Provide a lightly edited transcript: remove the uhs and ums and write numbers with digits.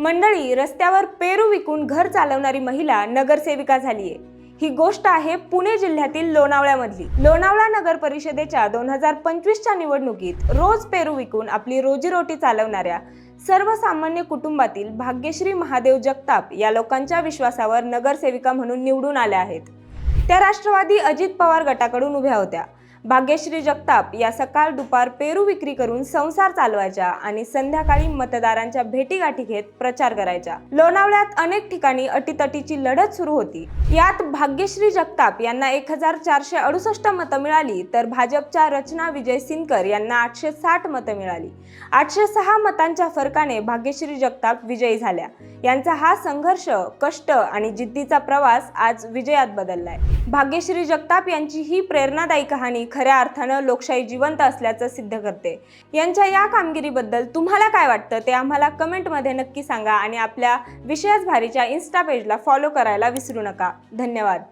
मंडळी, रस्त्यावर पेरू विकून घर चालवणारी महिला नगरसेविका झालीये। ही गोष्ट आहे पुणे जिल्ह्यातील लोणावळ्यामधली। लोणावळा नगर परिषदेच्या 2025च्या निवडणुकीत रोज पेरू विकून आपली रोजीरोटी चालवणाऱ्या सर्वसामान्य कुटुंबातील भाग्यश्री महादेव जगताप या लोकांच्या विश्वासावर नगरसेविका म्हणून निवडून आल्या आहेत। त्या राष्ट्रवादी अजित पवार गटाकडून उभ्या होत्या। भाग्यश्री जगताप या सकाळ दुपार पेरू विक्री करून संसार चालवायच्या आणि संध्याकाळी मतदारांच्या भेटीगाठी घेत प्रचार करायच्या। लोणावळ्यात अनेक ठिकाणी अटीतटीची लढत सुरू होती। यात भाग्यश्री जगताप यांना 1468 मतं मिळाली, तर भाजपच्या रचना विजय सिनकर यांना 860 मतं मिळाली। 806 मतांच्या फरकाने भाग्यश्री जगताप विजयी झाल्या। यांचा हा संघर्ष, कष्ट आणि जिद्दीचा प्रवास आज विजयात बदललाय। भाग्यश्री जगताप यांची ही प्रेरणादायी कहाणी खऱ्या अर्थानं लोकशाही जिवंत असल्याचं सिद्ध करते। यांच्या या कामगिरीबद्दल तुम्हाला काय वाटतं ते आम्हाला कमेंटमध्ये नक्की सांगा आणि आपल्या विषयास भारीच्या इन्स्टा पेजला फॉलो करायला विसरू नका। धन्यवाद।